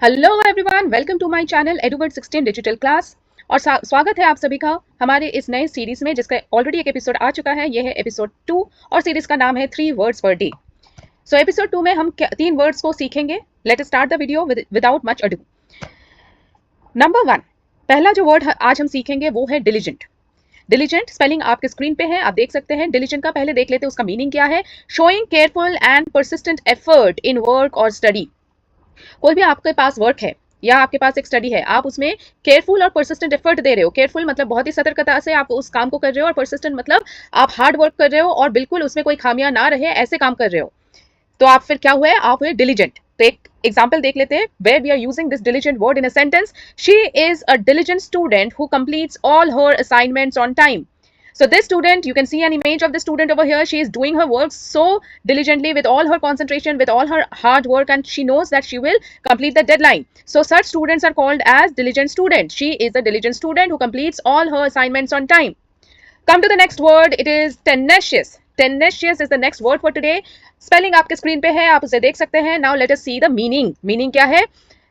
Hello everyone, welcome to my channel Eduward 16 digital class. और स्वागत है आप सभी का हमारे इस नए सीरीज में, जिसका ऑलरेडी एक एपिसोड आ चुका है। यह है एपिसोड 2 और सीरीज का नाम है 3 वर्ड्स पर डे। सो एपिसोड 2 में हम 3 वर्ड्स को सीखेंगे। Let us start the video without much ado. Number 1, पहला जो वर्ड आज हम सीखेंगे वो है डिलिजेंट। डिलिजेंट स्पेलिंग आपके स्क्रीन पे है, आप देख सकते हैं। डिलिजेंट का पहले देख लेते हैं उसका मीनिंग क्या है। Showing careful and persistent effort in work और स्टडी। कोई भी आपके पास वर्क है या आपके पास एक स्टडी है, आप उसमें केयरफुल और परसिस्टेंट एफर्ट दे रहे हो। केयरफुल मतलब बहुत ही सतर्कता से आप उस काम को कर रहे हो, और परसिस्टेंट मतलब आप हार्ड वर्क कर रहे हो और बिल्कुल उसमें कोई खामियां ना रहे ऐसे काम कर रहे हो। तो आप फिर क्या हुए, आप हुए डिलीजेंट। तो एक एग्जाम्पल देख लेते हैं where we are using this diligent word in a sentence. She is a diligent student who completes all her assignments on time. So this student, you can see an image of the student over here. She is doing her work so diligently with all her concentration, with all her hard work, and she knows that she will complete the deadline. So such students are called as diligent students. She is a diligent student who completes all her assignments on time. Come to the next word. It is tenacious. Tenacious is the next word for today. Spelling आपके screen पे है, आप उसे देख सकते हैं. Now let us see the meaning. Meaning क्या है?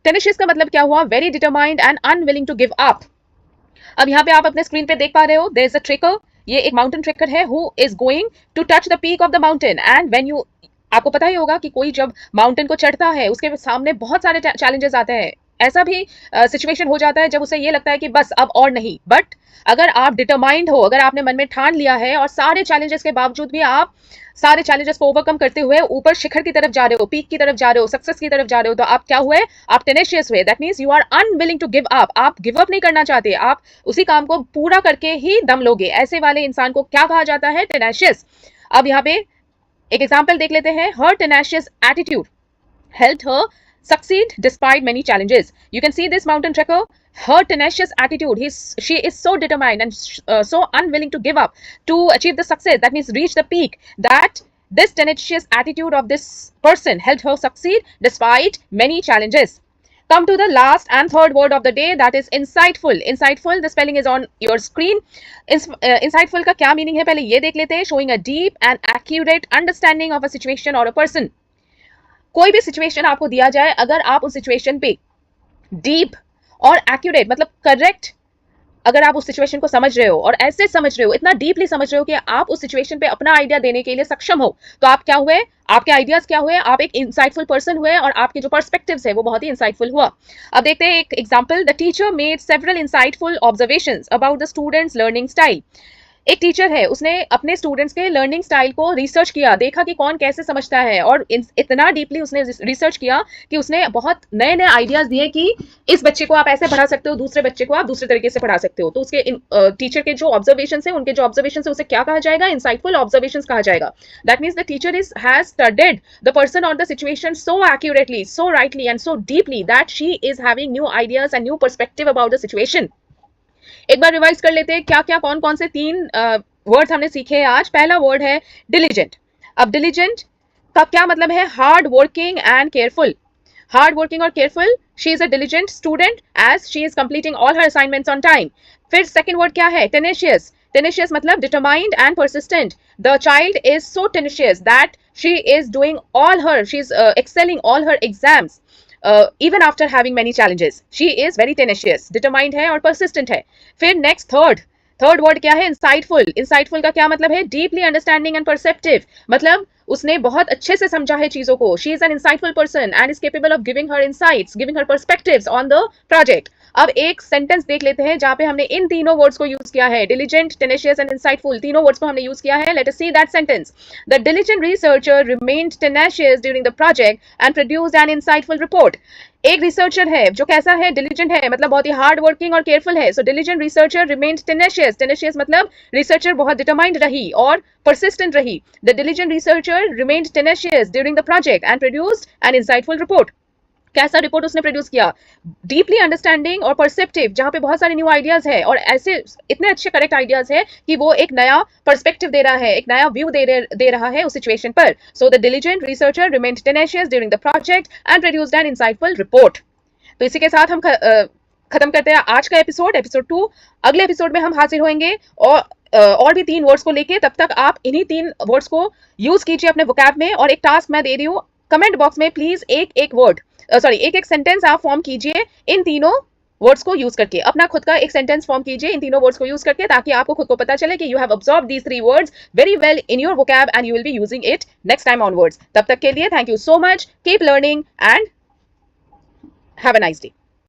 Tenacious का मतलब क्या हुआ? Very determined and unwilling to give up. अब यहाँ पे आप अपने स्क्रीन पे देख पा रहे हो, देयर इज अ ट्रेकर। ये एक माउंटेन ट्रेकर है who is going to touch the peak of the mountain. And when you, आपको पता ही होगा कि कोई जब माउंटेन को चढ़ता है उसके सामने बहुत सारे चैलेंजेस आते हैं। ऐसा भी सिचुएशन हो जाता है जब उसे ये लगता है कि बस अब और नहीं। बट अगर आप डिटरमाइंड हो, अगर आपने मन में ठान लिया है और सारे चैलेंजेस के बावजूद भी आप सारे चैलेंजेस को ओवरकम करते हुए ऊपर शिखर की तरफ जा रहे हो, पीक की तरफ जा रहे हो, सक्सेस की तरफ जा रहे हो, तो आप क्या हुए? आप टेनेशियस हुए। That means you are unwilling to give up. आप गिव अप नहीं करना चाहते, आप उसी काम को पूरा करके ही दम लोगे। ऐसे वाले इंसान को क्या कहा जाता है? टेनेशियस। अब यहाँ पे एक एग्जाम्पल देख लेते हैं। हर tenacious attitude helped her succeed despite many challenges. You can see this mountain trekker, her tenacious attitude. She is so determined and so unwilling to give up to achieve the success. That means reach the peak. That this tenacious attitude of this person helped her succeed despite many challenges. Come to the last and third word of the day, that is insightful. Insightful, the spelling is on your screen. Insightful का क्या meaning है पहले ये देख लेते हैं. Showing a deep and accurate understanding of a situation or a person. कोई भी सिचुएशन आपको दिया जाए, अगर आप उस सिचुएशन पे डीप और एक्यूरेट मतलब करेक्ट, अगर आप उस सिचुएशन को समझ रहे हो और ऐसे समझ रहे हो, इतना डीपली समझ रहे हो कि आप उस सिचुएशन पे अपना आइडिया देने के लिए सक्षम हो, तो आप क्या हुए? आपके आइडियाज क्या हुए? आप एक इंसाइटफुल पर्सन हुए और आपके जो पर्सपेक्टिव्स है वो बहुत ही इंसाइटफुल हुआ। अब देखते हैं एक example. The teacher made several insightful observations about the students learning style. एक टीचर है, उसने अपने स्टूडेंट्स के लर्निंग स्टाइल को रिसर्च किया, देखा कि कौन कैसे समझता है, और इतना डीपली उसने रिसर्च किया कि उसने बहुत नए नए आइडियाज दिए कि इस बच्चे को आप ऐसे पढ़ा सकते हो, दूसरे बच्चे को आप दूसरे तरीके से पढ़ा सकते हो। तो उसके टीचर के जो ऑब्जर्वेशन है, उनके जो ऑब्जर्वेशन है, उसे क्या कहा जाएगा? इंसाइटफुल ऑब्जर्वेशन कहा जाएगा। That means the teacher has studied the person और the situation so accurately, so rightly and so deeply that she is having new ideas and new perspective about the situation. एक बार revise कर लेते हैं क्या क्या कौन कौन से 3 वर्ड्स हमने सीखे हैं आज। पहला वर्ड है डिलीजेंट। अब डिलीजेंट का क्या मतलब है? Hard working and careful. Hard working और careful, she is a diligent student as she is completing all her assignments on time. फिर सेकंड वर्ड क्या है? टेनेशियस। टेनेशियस मतलब determined and persistent. The child is so tenacious that she is doing all her, she is excelling all her exams even after having many challenges. She is very tenacious, determined है और persistent है। फिर next third word क्या है? Insightful. Insightful का क्या मतलब है? डीपली अंडरस्टैंडिंग एंड परसेप्टिव, मतलब उसने बहुत अच्छे से समझा है चीजों को। She is an insightful person and is capable of giving her insights, giving her perspectives on the project. अब एक सेंटेंस देख लेते हैं जहां पे हमने इन तीनों वर्ड्स को यूज किया है, डिलीजेंट, टेनेशियस एंड इंसाइटफुल, तीनों वर्ड्स को हमने यूज किया है। Let us see that sentence. The diligent researcher remained tenacious during the project and produced an insightful report. एक रिसर्चर है जो कैसा है? डिलीजेंट है, मतलब बहुत ही हार्ड वर्किंग और केयरफुल है। So diligent researcher remained tenacious. Tenacious मतलब रिसर्चर बहुत डिटरमाइंड रही और persistent रही। The diligent researcher remained tenacious during the project and produced an insightful report. कैसा रिपोर्ट उसने प्रोड्यूस किया? डीपली अंडरस्टैंडिंग और परसेप्टिव, जहां पे बहुत सारे न्यू आइडियाज है और ऐसे इतने अच्छे करेक्ट आइडियाज है कि वो एक नया पर्सपेक्टिव दे रहा है, एक नया व्यू दे रहा है उस सिचुएशन पर। So the diligent researcher remained tenacious during the project and produced an insightful report. तो इसी के साथ हम खत्म करते हैं आज का एपिसोड 2। अगले एपिसोड में हम हाजिर होंगे और भी 3 वर्ड्स को लेके। तब तक आप इन्हीं 3 वर्ड्स को यूज कीजिए अपने वोकैब में। और एक टास्क मैं दे रही हूँ, कमेंट बॉक्स में प्लीज एक एक सेंटेंस आप फॉर्म कीजिए इन तीनों वर्ड्स को यूज करके, अपना खुद का एक सेंटेंस फॉर्म कीजिए इन तीनों वर्ड्स को यूज करके, ताकि आपको खुद को पता चले कि you have observe these 3 words very well in your vocab and you will be using it next time onwards. तब तक के लिए thank you so much, keep learning and have a nice day.